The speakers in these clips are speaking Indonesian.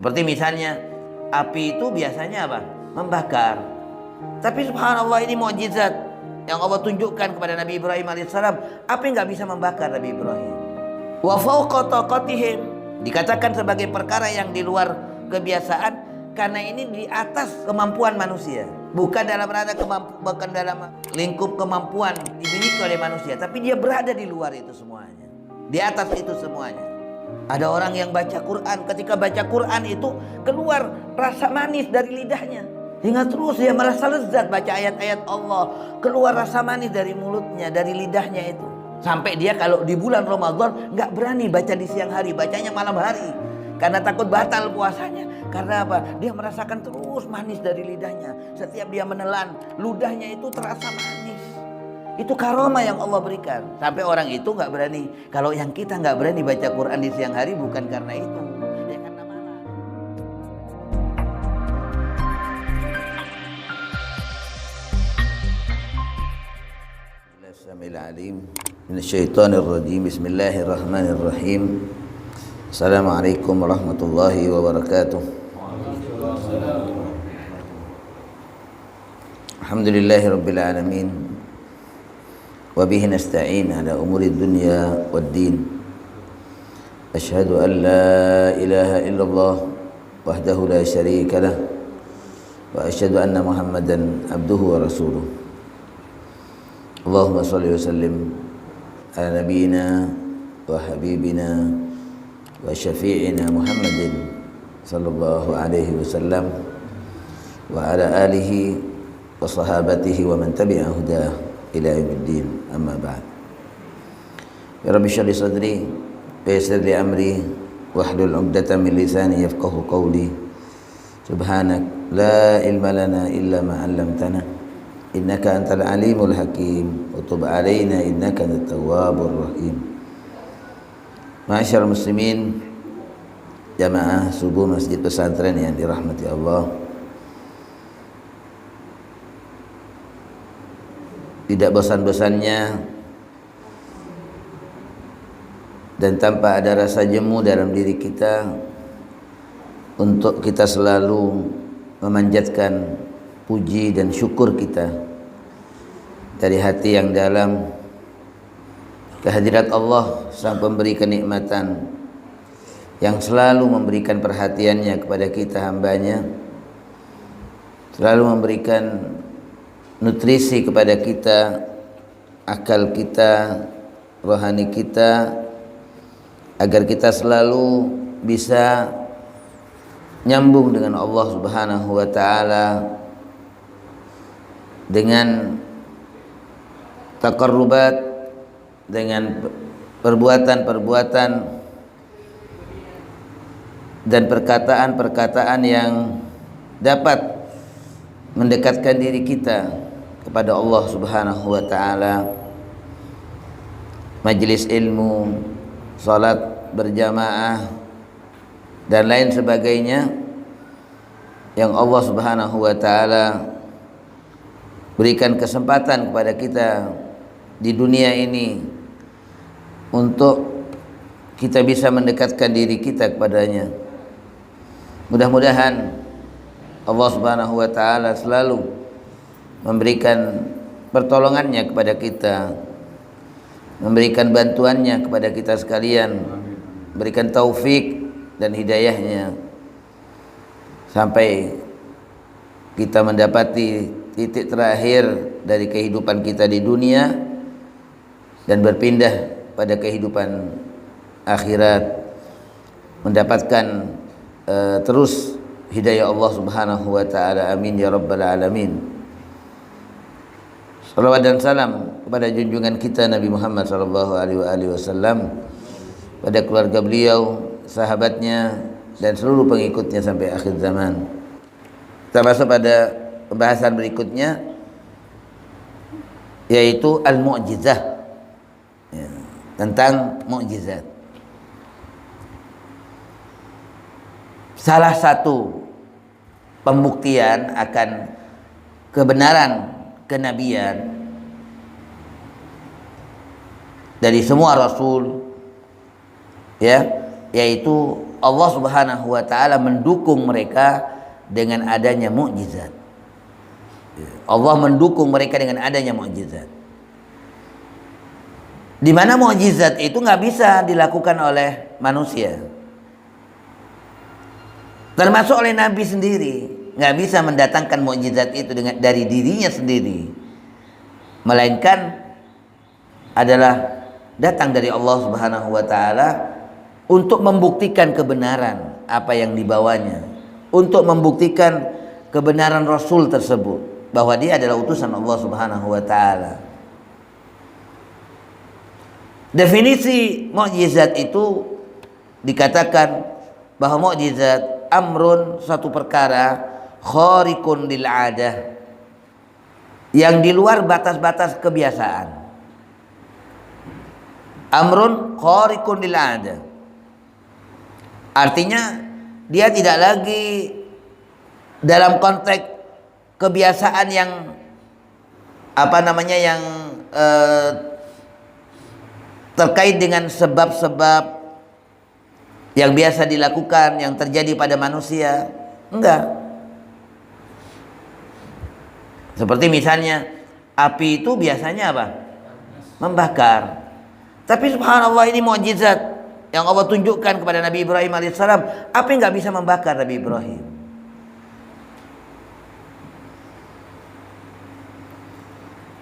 Seperti misalnya api itu biasanya apa? Membakar. Tapi subhanallah, ini mukjizat yang Allah tunjukkan kepada Nabi Ibrahim alaihissalam. Api nggak bisa membakar Nabi Ibrahim. Wa fawqa taqatihim, dikatakan sebagai perkara yang di luar kebiasaan, karena ini di atas kemampuan manusia. Bukan dalam lingkup kemampuan dimiliki oleh manusia, tapi dia berada di luar itu semuanya, di atas itu semuanya. Ada orang yang baca Quran, ketika baca Quran itu keluar rasa manis dari lidahnya, hingga terus dia merasa lezat baca ayat-ayat Allah, keluar rasa manis dari mulutnya, dari lidahnya itu. Sampai dia kalau di bulan Ramadan nggak berani baca di siang hari, bacanya malam hari, karena takut batal puasanya. Karena apa? Dia merasakan terus manis dari lidahnya. Setiap dia menelan, ludahnya itu terasa manis. Itu karomah yang Allah berikan. Sampai orang itu nggak berani. Kalau yang kita nggak berani baca Quran di siang hari, bukan karena itu, ya karena malam. Bismillahirrahmanirrahim. Assalamualaikum warahmatullahi wabarakatuh. Alhamdulillahi rabbil alamin. Wa bihi nasta'in ala umuri dunya waddin. Asyhadu an la ilaha illallah wahdahu la syarika lah, wa asyhadu anna Muhammadan abduhu wa rasuluh. Allahumma shalli wa sallim ala nabiyyina wa habibina wa syafi'ina Muhammadin sallallahu alaihi wasallam wa ala alihi wa sahabatihi wa man tabi'a hudah ila yaumiddin, amma ba'd. Ya Rabbi shrah li sadri wa yassir li amri wahlul 'uqdatam min lisani yafqahu qawli. Subhanak la ilma lana illa ma 'allamtana innaka antal alimul hakim wa tub 'alaina innaka antat tawwabur rahim. Ma'asyiral muslimin, jamaah subuh Masjid Pesantren yang dirahmati Allah. Tidak bosan-bosannya dan tanpa ada rasa jemu dalam diri kita untuk kita selalu memanjatkan puji dan syukur kita dari hati yang dalam kehadirat Allah, Sang Pemberi kenikmatan yang selalu memberikan perhatiannya kepada kita hambanya, selalu memberikan nutrisi kepada kita, akal kita, rohani kita, agar kita selalu bisa nyambung dengan Allah Subhanahu wa ta'ala dengan taqarrubat, dengan perbuatan-perbuatan dan perkataan-perkataan yang dapat mendekatkan diri kita kepada Allah Subhanahu wa ta'ala. Majelis ilmu, salat berjamaah dan lain sebagainya yang Allah Subhanahu wa ta'ala berikan kesempatan kepada kita di dunia ini untuk kita bisa mendekatkan diri kita kepadanya. Mudah-mudahan Allah Subhanahu wa ta'ala selalu memberikan pertolongannya kepada kita, memberikan bantuannya kepada kita sekalian, memberikan taufik dan hidayahnya sampai kita mendapati titik terakhir dari kehidupan kita di dunia dan berpindah pada kehidupan akhirat, mendapatkan terus hidayah Allah Subhanahu wa ta'ala. Amin ya rabbal alamin. Salawat dan salam kepada junjungan kita Nabi Muhammad sallallahu alaihi wasallam, pada keluarga beliau, sahabatnya dan seluruh pengikutnya sampai akhir zaman. Kita masuk pada pembahasan berikutnya, yaitu al-mu'jizah, ya, tentang mukjizat. Salah satu pembuktian akan kebenaran kenabian dari semua rasul, ya, yaitu Allah Subhanahu wa taala mendukung mereka dengan adanya mukjizat. Allah mendukung mereka dengan adanya mukjizat. Di mana mukjizat itu nggak bisa dilakukan oleh manusia. Termasuk oleh Nabi sendiri, nggak bisa mendatangkan mukjizat itu dari dirinya sendiri, melainkan adalah datang dari Allah Subhanahu wa taala untuk membuktikan kebenaran apa yang dibawanya, untuk membuktikan kebenaran Rasul tersebut bahwa dia adalah utusan Allah Subhanahu wa taala. Definisi mukjizat itu dikatakan bahwa mukjizat amrun, suatu perkara khariqun lil adah, yang di luar batas-batas kebiasaan. Amrun khariqun lil adah, artinya dia tidak lagi dalam konteks kebiasaan yang yang terkait dengan sebab-sebab yang biasa dilakukan, yang terjadi pada manusia. Enggak. Seperti misalnya api itu biasanya apa? Membakar. Tapi subhanallah, ini mukjizat yang Allah tunjukkan kepada Nabi Ibrahim alaihissalam. Api nggak bisa membakar Nabi Ibrahim.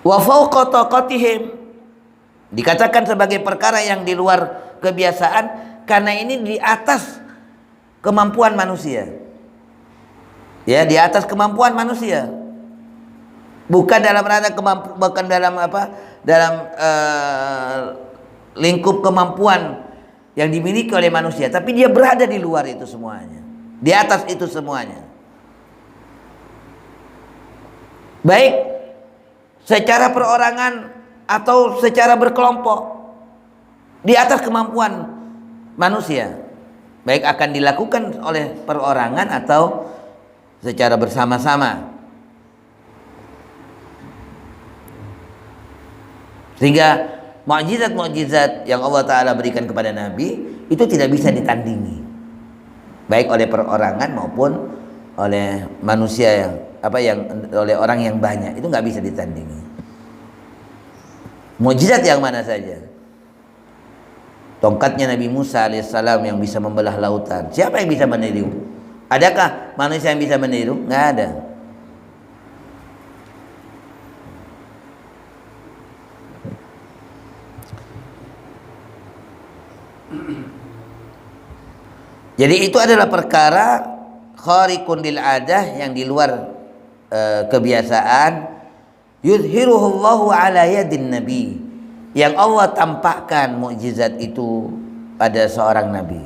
Wa fawqa taqatihim, dikatakan sebagai perkara yang di luar kebiasaan karena ini di atas kemampuan manusia. Ya, di atas kemampuan manusia. Bukan dalam ranah bukan dalam lingkup kemampuan yang dimiliki oleh manusia, tapi dia berada di luar itu semuanya. Di atas itu semuanya. Baik secara perorangan atau secara berkelompok, di atas kemampuan manusia, baik akan dilakukan oleh perorangan atau secara bersama-sama. Sehingga mukjizat-mukjizat yang Allah Ta'ala berikan kepada Nabi itu tidak bisa ditandingi, baik oleh perorangan maupun oleh manusia yang oleh orang yang banyak, itu nggak bisa ditandingi. Mukjizat yang mana saja. Tongkatnya Nabi Musa alaihissalam yang bisa membelah lautan, siapa yang bisa meniru? Adakah manusia yang bisa meniru? Nggak ada. Jadi itu adalah perkara khariqun lil adah, yang di luar kebiasaan. Yudhiruhu Allahu ala yadin nabi, yang Allah tampakkan mukjizat itu pada seorang nabi,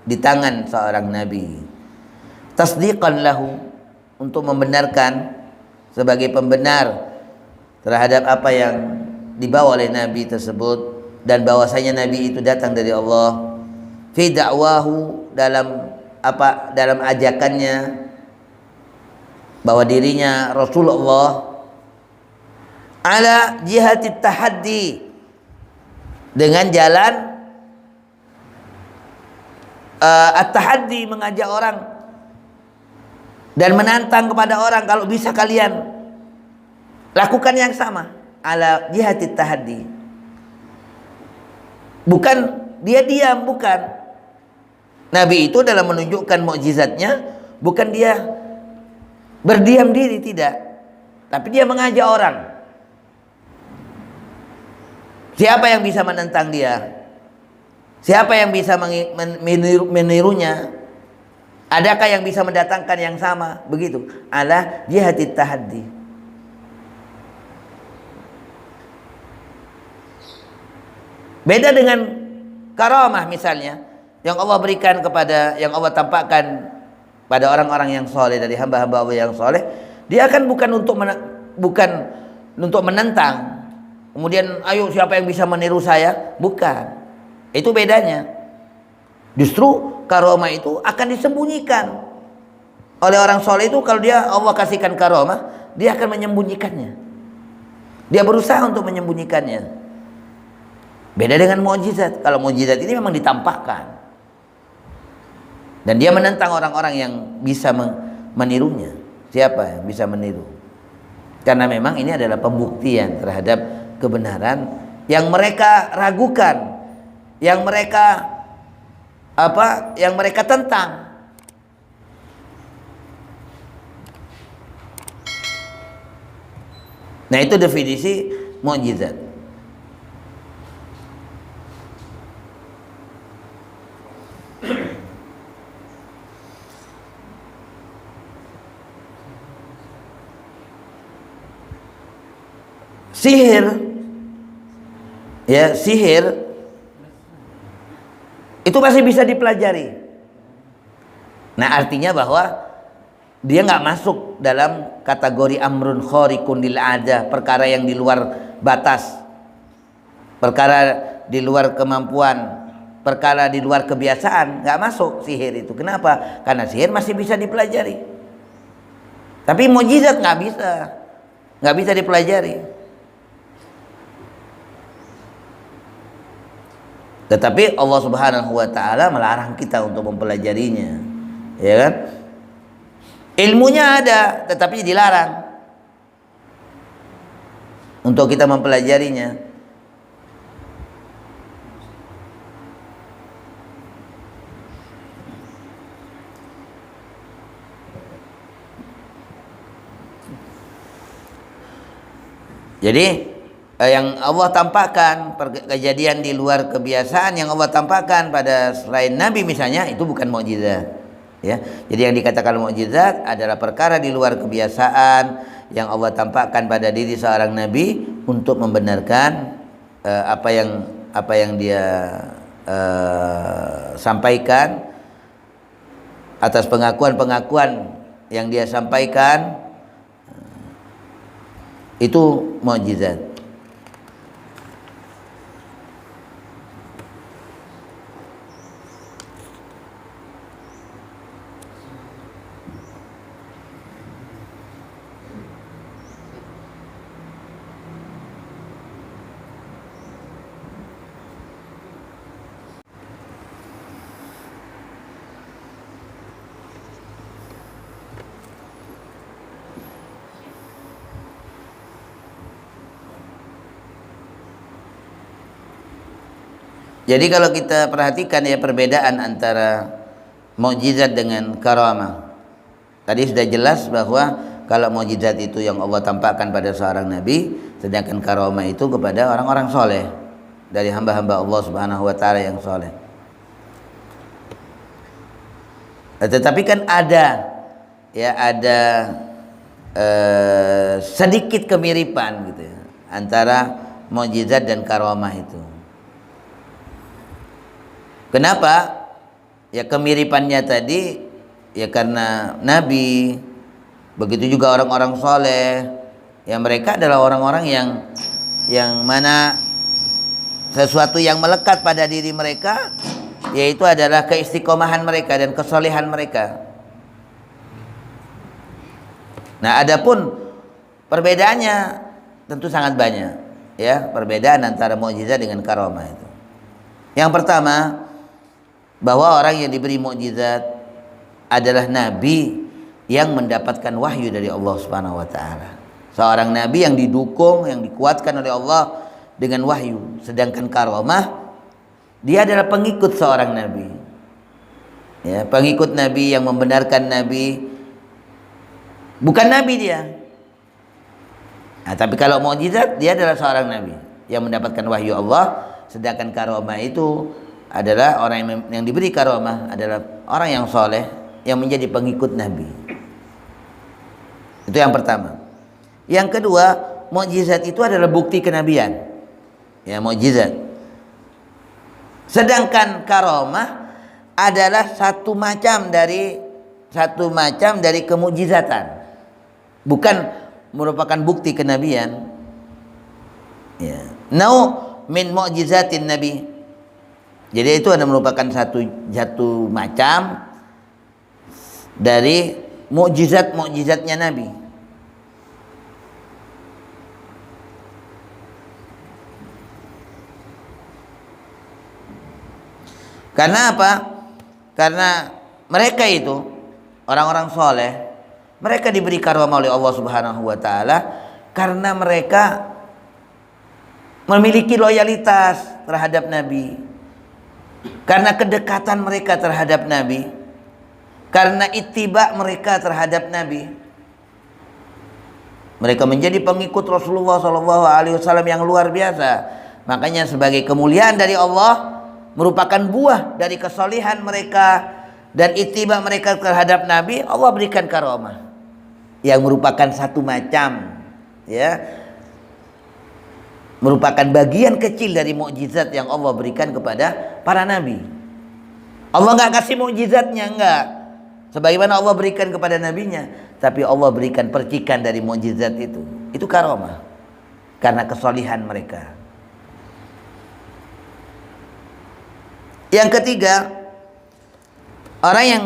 di tangan seorang nabi. Tasdiqan lahu, untuk membenarkan, sebagai pembenar terhadap apa yang dibawa oleh nabi tersebut, dan bahwasanya nabi itu datang dari Allah. Fi da'wahu, dalam ajakannya bahwa dirinya Rasulullah, ala jihati tahaddi, dengan jalan at-tahaddi, mengajak orang dan menantang kepada orang, kalau bisa kalian lakukan yang sama. Ala jihati tahaddi, bukan dia diam, bukan. Nabi itu dalam menunjukkan mukjizatnya bukan dia berdiam diri, tidak, tapi dia mengajak orang. Siapa yang bisa menentang dia? Siapa yang bisa menirunya? Adakah yang bisa mendatangkan yang sama? Begitu. Ala jihati tahaddi. Beda dengan karamah misalnya, yang Allah berikan kepada, yang Allah tampakkan pada orang-orang yang soleh, dari hamba-hamba Allah yang soleh. Dia akan bukan untuk menentang, kemudian ayo siapa yang bisa meniru saya, bukan. Itu bedanya. Justru karamah itu akan disembunyikan oleh orang soleh itu. Kalau dia Allah kasihkan karamah, dia akan menyembunyikannya. Dia berusaha untuk menyembunyikannya. Beda dengan mukjizat. Kalau mukjizat ini memang ditampakkan. Dan dia menentang orang-orang yang bisa menirunya. Siapa yang bisa meniru? Karena memang ini adalah pembuktian terhadap kebenaran yang mereka ragukan, yang mereka yang mereka tentang. Nah, itu definisi mukjizat. Sihir, ya, sihir itu masih bisa dipelajari. Nah, artinya bahwa dia nggak masuk dalam kategori amrun khariqun lil adah, perkara yang di luar batas, perkara di luar kemampuan, perkara di luar kebiasaan, nggak masuk sihir itu. Kenapa? Karena sihir masih bisa dipelajari. Tapi mukjizat nggak bisa dipelajari. Tetapi Allah Subhanahu wa taala melarang kita untuk mempelajarinya. Ya kan? Ilmunya ada, tetapi dilarang untuk kita mempelajarinya. Jadi yang Allah tampakkan, kejadian di luar kebiasaan yang Allah tampakkan pada selain Nabi misalnya, itu bukan mukjizat. Ya, jadi yang dikatakan mukjizat adalah perkara di luar kebiasaan yang Allah tampakkan pada diri seorang Nabi untuk membenarkan apa yang dia sampaikan, atas pengakuan-pengakuan yang dia sampaikan, itu mukjizat. Jadi kalau kita perhatikan ya perbedaan antara mukjizat dengan karamah. Tadi sudah jelas bahwa kalau mukjizat itu yang Allah tampakkan pada seorang nabi, sedangkan karamah itu kepada orang-orang soleh dari hamba-hamba Allah Subhanahu wa taala yang soleh. Tetapi kan ada sedikit kemiripan gitu ya, antara mukjizat dan karamah itu. Kenapa? Ya kemiripannya tadi ya karena Nabi, begitu juga orang-orang soleh, ya mereka adalah orang-orang yang mana sesuatu yang melekat pada diri mereka, yaitu adalah keistiqomahan mereka dan kesolehan mereka. Nah, adapun perbedaannya tentu sangat banyak, ya perbedaan antara mukjizat dengan karamah itu. Yang pertama, bahwa orang yang diberi mukjizat adalah nabi yang mendapatkan wahyu dari Allah Subhanahu wa taala. Seorang nabi yang didukung, yang dikuatkan oleh Allah dengan wahyu. Sedangkan karamah, dia adalah pengikut seorang nabi. Ya, pengikut nabi yang membenarkan nabi, bukan nabi dia. Nah, tapi kalau mukjizat, dia adalah seorang nabi yang mendapatkan wahyu Allah. Sedangkan karamah itu adalah orang yang diberi karamah adalah orang yang soleh yang menjadi pengikut Nabi. Itu yang pertama. Yang kedua, mukjizat itu adalah bukti kenabian. Ya, mukjizat. Sedangkan karamah adalah satu macam dari kemukjizatan. Bukan merupakan bukti kenabian. Ya. Nau min mukjizatin Nabi. Jadi itu ada merupakan satu macam dari mukjizatnya Nabi. Karena apa? Karena mereka itu orang-orang soleh, mereka diberi karunia oleh Allah Subhanahu wa taala karena mereka memiliki loyalitas terhadap Nabi, karena kedekatan mereka terhadap Nabi, karena ittiba mereka terhadap Nabi. Mereka menjadi pengikut Rasulullah SAW yang luar biasa. Makanya sebagai kemuliaan dari Allah, merupakan buah dari kesolihan mereka dan ittiba mereka terhadap Nabi, Allah berikan karamah yang merupakan satu macam, ya, merupakan bagian kecil dari mukjizat yang Allah berikan kepada para nabi. Allah nggak kasih mukjizatnya, enggak, sebagaimana Allah berikan kepada nabinya, tapi Allah berikan percikan dari mukjizat itu. Itu karamah karena kesolihan mereka. Yang ketiga, orang yang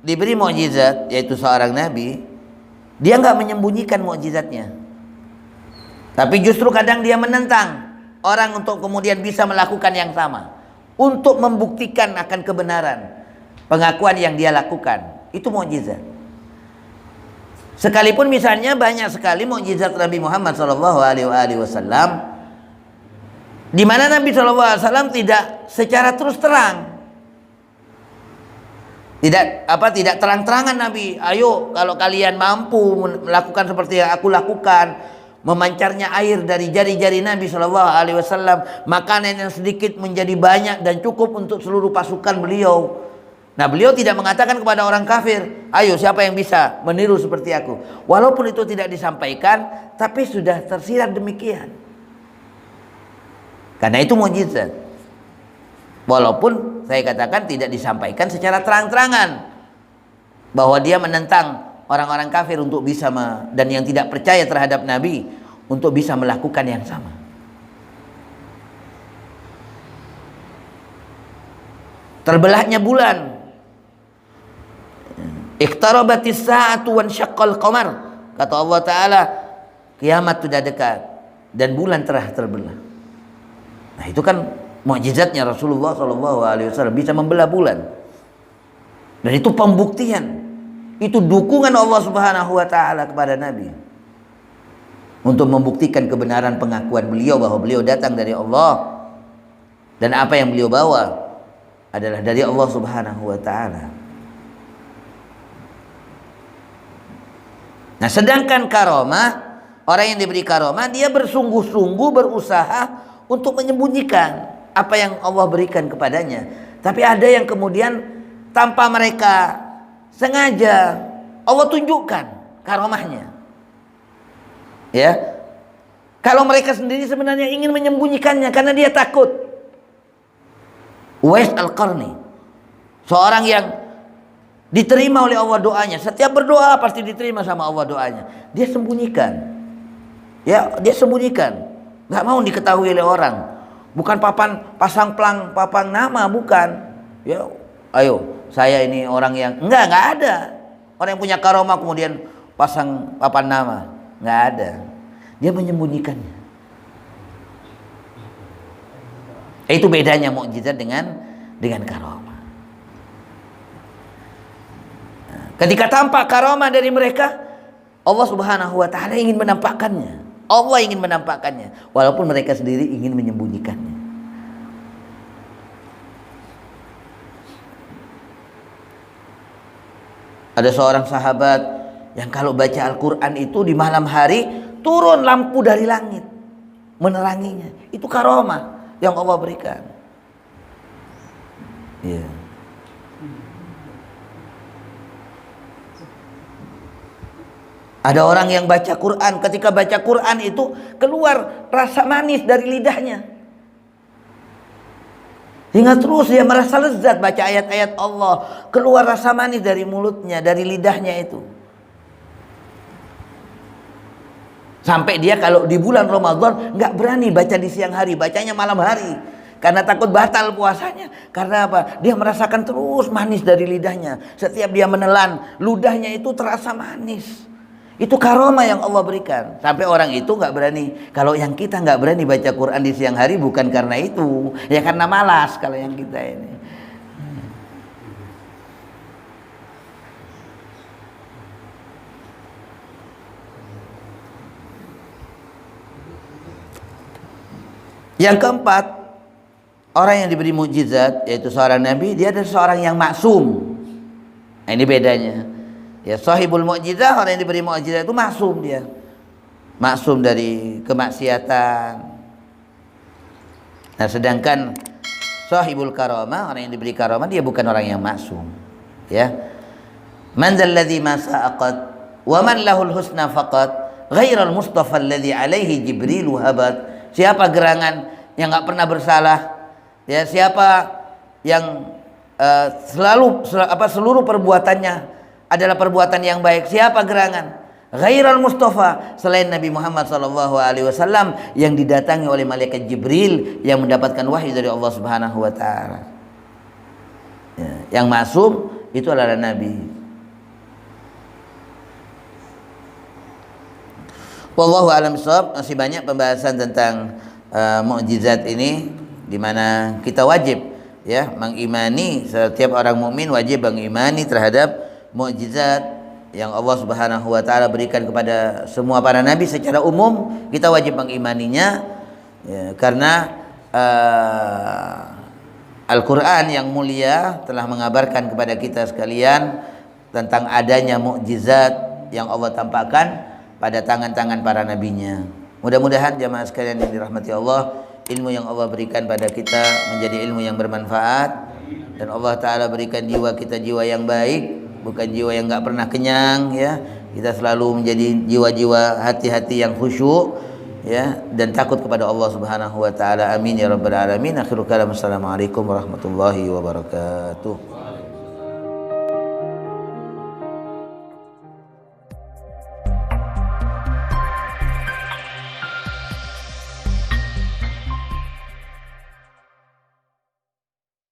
diberi mukjizat, yaitu seorang nabi, dia nggak menyembunyikan mukjizatnya, tapi justru kadang dia menentang orang untuk kemudian bisa melakukan yang sama, untuk membuktikan akan kebenaran pengakuan yang dia lakukan. Itu mukjizat. Sekalipun misalnya banyak sekali mukjizat Nabi Muhammad SAW, di mana Nabi SAW tidak secara terus terang, tidak terang-terangan Nabi, ayo kalau kalian mampu melakukan seperti yang aku lakukan, memancarnya air dari jari-jari Nabi SAW, makanan yang sedikit menjadi banyak dan cukup untuk seluruh pasukan beliau. Nah, beliau tidak mengatakan kepada orang kafir, ayo siapa yang bisa meniru seperti aku. Walaupun itu tidak disampaikan, tapi sudah tersirat demikian. Karena itu mukjizat. Walaupun saya katakan tidak disampaikan secara terang-terangan, bahwa dia menentang orang-orang kafir untuk bisa dan yang tidak percaya terhadap Nabi untuk bisa melakukan yang sama. Terbelahnya bulan, iqtarabatis sa'atu wansyaqqal qamar, kata Allah Ta'ala, kiamat sudah dekat dan bulan telah terbelah. Nah, itu kan mukjizatnya Rasulullah SAW, bisa membelah bulan. Dan itu pembuktian, itu dukungan Allah Subhanahu wa taala kepada Nabi untuk membuktikan kebenaran pengakuan beliau bahwa beliau datang dari Allah dan apa yang beliau bawa adalah dari Allah Subhanahu wa taala. Nah, sedangkan karamah, orang yang diberi karamah, dia bersungguh-sungguh berusaha untuk menyembunyikan apa yang Allah berikan kepadanya. Tapi ada yang kemudian tanpa mereka sengaja Allah tunjukkan karamahnya. Ya. Kalau mereka sendiri sebenarnya ingin menyembunyikannya karena dia takut. Uwais Al-Qarni, seorang yang diterima oleh Allah doanya, setiap berdoa pasti diterima sama Allah doanya. Dia sembunyikan. Ya, dia sembunyikan. Nggak mau diketahui oleh orang. Bukan pasang papang nama, bukan. Ya, ayo, saya ini orang yang enggak ada. Orang yang punya karamah kemudian pasang papan nama, nggak ada. Dia menyembunyikannya. Itu bedanya mukjizat dengan karamah. Ketika tampak karamah dari mereka, Allah Subhanahu wa taala ingin menampakkannya. Allah ingin menampakkannya, walaupun mereka sendiri ingin menyembunyikannya. Ada seorang sahabat yang kalau baca Al-Quran itu di malam hari turun lampu dari langit meneranginya. Itu karamah yang Allah berikan. Ya. Ada orang yang baca Quran, ketika baca Quran itu keluar rasa manis dari lidahnya. Hingga terus dia merasa lezat baca ayat-ayat Allah, keluar rasa manis dari mulutnya, dari lidahnya itu. Sampai dia kalau di bulan Ramadan nggak berani baca di siang hari, bacanya malam hari. Karena takut batal puasanya. Karena apa? Dia merasakan terus manis dari lidahnya. Setiap dia menelan, ludahnya itu terasa manis. Itu karamah yang Allah berikan. Sampai orang itu nggak berani. Kalau yang kita nggak berani baca Quran di siang hari bukan karena itu, ya karena malas kalau yang kita ini. Yang keempat, orang yang diberi mukjizat yaitu seorang nabi, dia adalah seorang yang maksum. Nah, ini bedanya. Ya, sahibul mukjizah, orang yang diberi mukjizat itu maksum dia. Maksum dari kemaksiatan. Nah, sedangkan sahibul karamah, orang yang diberi karamah, dia bukan orang yang maksum. Ya. Man dzalladzi ma sa'aqat wa man lahul husna faqat ghairal mustafa alladzi alaihi jibrilu habat. Siapa gerangan yang enggak pernah bersalah? Ya, siapa yang seluruh perbuatannya adalah perbuatan yang baik? Siapa gerangan? Ghairal Mustafa, selain Nabi Muhammad SAW yang didatangi oleh malaikat Jibril yang mendapatkan wahyu dari Allah Subhanahu wa taala. Ya, yang maksum itu adalah Nabi. Wallahu a'lam bishawab. Masih banyak pembahasan tentang mukjizat ini, di mana kita wajib ya mengimani, setiap orang mukmin wajib mengimani terhadap mukjizat yang Allah Subhanahu wa taala berikan kepada semua para nabi secara umum. Kita wajib mengimaninya ya, karena Al-Qur'an yang mulia telah mengabarkan kepada kita sekalian tentang adanya mukjizat yang Allah tampakkan pada tangan-tangan para nabinya. Mudah-mudahan jamaah sekalian yang dirahmati Allah, ilmu yang Allah berikan pada kita menjadi ilmu yang bermanfaat, dan Allah taala berikan jiwa kita jiwa yang baik, bukan jiwa yang enggak pernah kenyang ya. Kita selalu menjadi jiwa-jiwa hati-hati yang khusyuk ya, dan takut kepada Allah Subhanahu wa taala. Amin ya rabbal alamin. Akhirul kalam. Assalamualaikum warahmatullahi wabarakatuh.